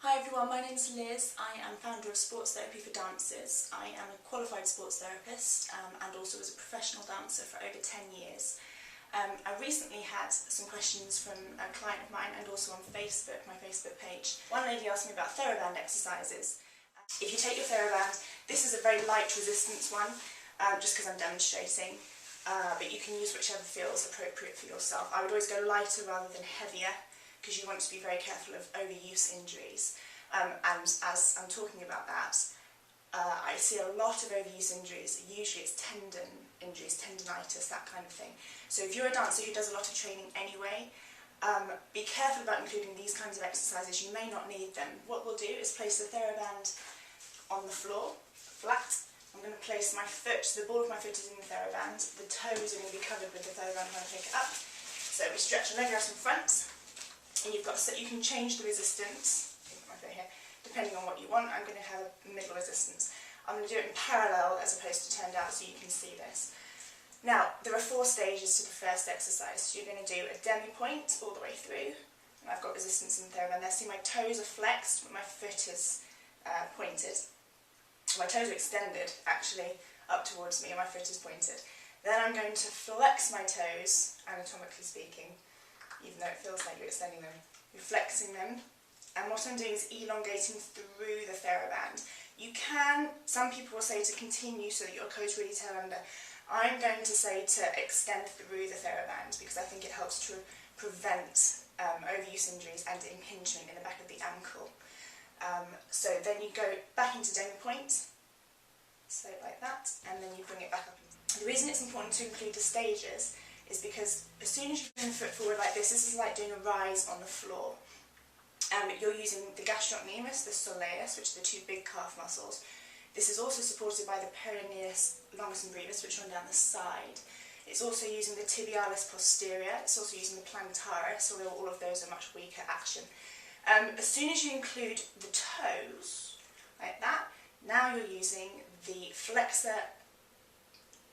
Hi everyone, my name's Liz. I am founder of Sports Therapy for Dancers. I am a qualified sports therapist and also was a professional dancer for over 10 years. I recently had some questions from a client of mine and also on Facebook, my Facebook page. One lady asked me about TheraBand exercises. If you take your TheraBand, this is a very light resistance one, just because I'm demonstrating, but you can use whichever feels appropriate for yourself. I would always go lighter rather than heavier, because you want to be very careful of overuse injuries. And as I'm talking about that, I see a lot of overuse injuries. Usually it's tendon injuries, tendinitis, that kind of thing. So if you're a dancer who does a lot of training anyway, be careful about including these kinds of exercises. You may not need them. What we'll do is place the TheraBand on the floor, flat. I'm going to place my foot, the ball of my foot is in the TheraBand. The toes are going to be covered with the TheraBand when I pick it up. So we stretch the leg out in front. And you can change the resistance, my foot here, depending on what you want. I'm going to have a middle resistance. I'm going to do it in parallel as opposed to turned out so you can see this. Now, there are 4 stages to the first exercise. So you're going to do a demi-point all the way through, and I've got resistance in the TheraBand there. See, my toes are flexed, but my foot is pointed. My toes are extended, actually, up towards me, and my foot is pointed. Then I'm going to flex my toes, anatomically speaking, even though it feels like you're extending them. You're flexing them, and what I'm doing is elongating through the TheraBand. You can, some people will say to continue so that your toes really tail under. I'm going to say to extend through the TheraBand because I think it helps to prevent overuse injuries and impingement in the back of the ankle. So then you go back into demi-point, so like that, and then you bring it back up. The reason it's important to include the stages is because as soon as you bring the foot forward like this is like doing a rise on the floor. You're using the gastrocnemius, the soleus, which are the 2 big calf muscles. This is also supported by the peroneus longus and brevis, which run down the side. It's also using the tibialis posterior, it's also using the plantaris, although all of those are much weaker action. As soon as you include the toes, like that, now you're using the flexor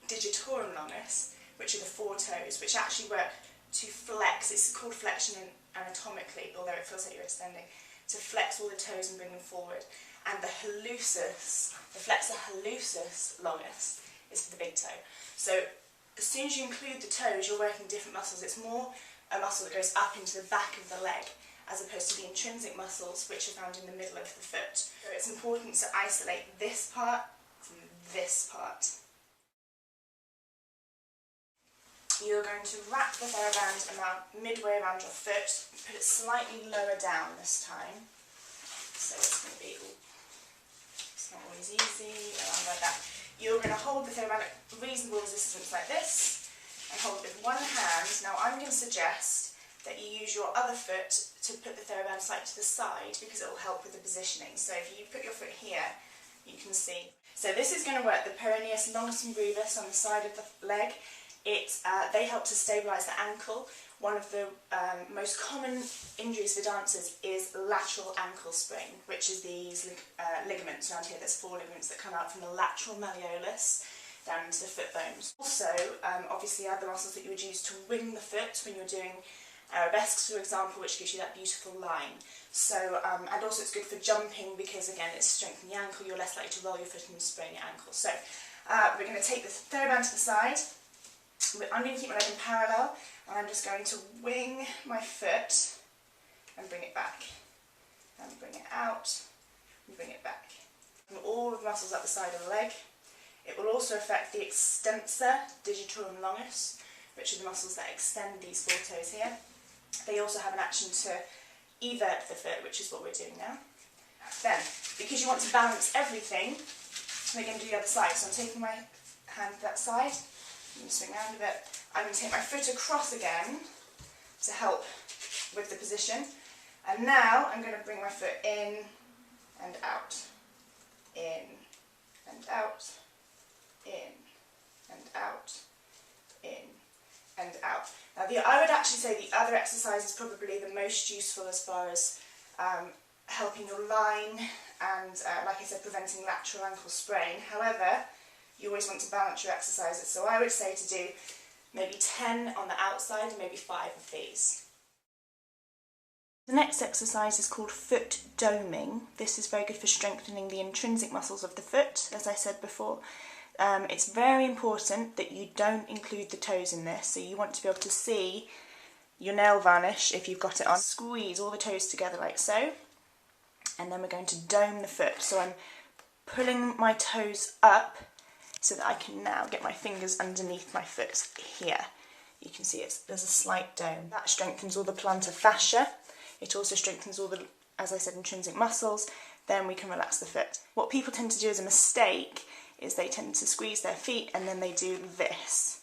digitorum longus, which are the 4 toes, which actually work to flex. It's called flexion anatomically, although it feels like you're extending, to flex all the toes and bring them forward. And the hallucis, the flexor hallucis longus, is for the big toe. So as soon as you include the toes, you're working different muscles. It's more a muscle that goes up into the back of the leg, as opposed to the intrinsic muscles, which are found in the middle of the foot. So it's important to isolate this part from this part. You're going to wrap the TheraBand midway around your foot, put it slightly lower down this time. So it's going to be, it's not always easy, around like that. You're going to hold the TheraBand at reasonable resistance like this, and hold it with one hand. Now I'm going to suggest that you use your other foot to put the TheraBand slightly to the side, because it will help with the positioning. So if you put your foot here, you can see. So this is going to work the peroneus longus and brevis on the side of the leg. They help to stabilise the ankle. One of the most common injuries for dancers is lateral ankle sprain, which is these ligaments around here. There's 4 ligaments that come out from the lateral malleolus down into the foot bones. Also, obviously other muscles that you would use to wing the foot when you're doing arabesques, for example, which gives you that beautiful line. So, and also it's good for jumping because, again, it's strengthening the ankle. You're less likely to roll your foot and sprain your ankle. So, we're going to take the TheraBand to the side. I'm going to keep my leg in parallel, and I'm just going to wing my foot and bring it back, and bring it out, and bring it back. And all of the muscles up the side of the leg. It will also affect the extensor digitorum longus, which are the muscles that extend these 4 toes here. They also have an action to evert the foot, which is what we're doing now. Then, because you want to balance everything, we're going to do the other side. So I'm taking my hand to that side. I'm going to swing around a bit. I'm going to take my foot across again to help with the position. And now I'm going to bring my foot in and out, in and out, in and out, in and out. Now I would actually say the other exercise is probably the most useful as far as helping your line and, like I said, preventing lateral ankle sprain. However, you always want to balance your exercises, so I would say to do maybe 10 on the outside and maybe 5 of these. The next exercise is called foot doming. This is very good for strengthening the intrinsic muscles of the foot, as I said before. It's very important that you don't include the toes in this, so you want to be able to see your nail varnish if you've got it on. Squeeze all the toes together like so, and then we're going to dome the foot. So I'm pulling my toes up so that I can now get my fingers underneath my foot here. You can see there's a slight dome. That strengthens all the plantar fascia. It also strengthens all the, as I said, intrinsic muscles. Then we can relax the foot. What people tend to do as a mistake is they tend to squeeze their feet and then they do this,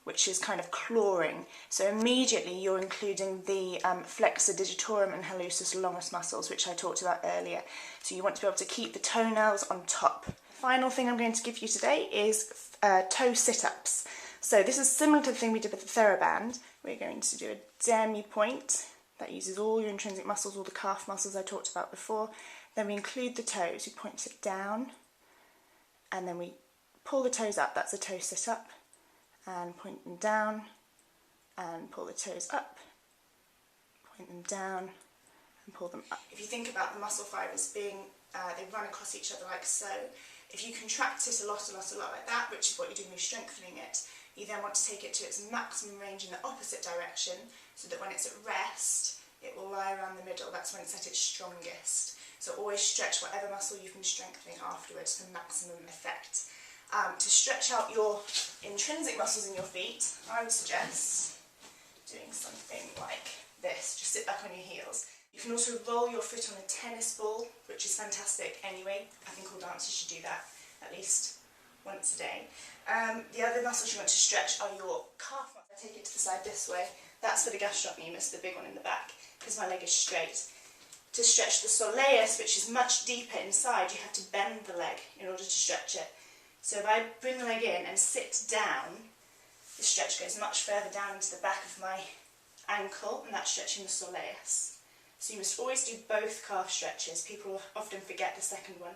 which is kind of clawing. So immediately you're including the flexor digitorum and hallucis longus muscles, which I talked about earlier. So you want to be able to keep the toenails on top. Final thing I'm going to give you today is toe sit-ups. So this is similar to the thing we did with the TheraBand. We're going to do a demi-pointe. That uses all your intrinsic muscles, all the calf muscles I talked about before. Then we include the toes. We point it down, and then we pull the toes up. That's a toe sit-up. And point them down, and pull the toes up. Point them down, and pull them up. If you think about the muscle fibres being, they run across each other like so. If you contract it a lot like that, which is what you're doing with strengthening it, you then want to take it to its maximum range in the opposite direction, so that when it's at rest, it will lie around the middle. That's when it's at its strongest. So always stretch whatever muscle you've been strengthening afterwards for maximum effect. To stretch out your intrinsic muscles in your feet, I would suggest doing something like this. Just sit back on your heels. You can also roll your foot on a tennis ball, which is fantastic anyway. I think all dancers should do that at least once a day. The other muscles you want to stretch are your calf muscles. I take it to the side this way. That's for the gastrocnemius, the big one in the back, because my leg is straight. To stretch the soleus, which is much deeper inside, you have to bend the leg in order to stretch it. So if I bring the leg in and sit down, the stretch goes much further down into the back of my ankle, and that's stretching the soleus. So you must always do both calf stretches. People often forget the second one.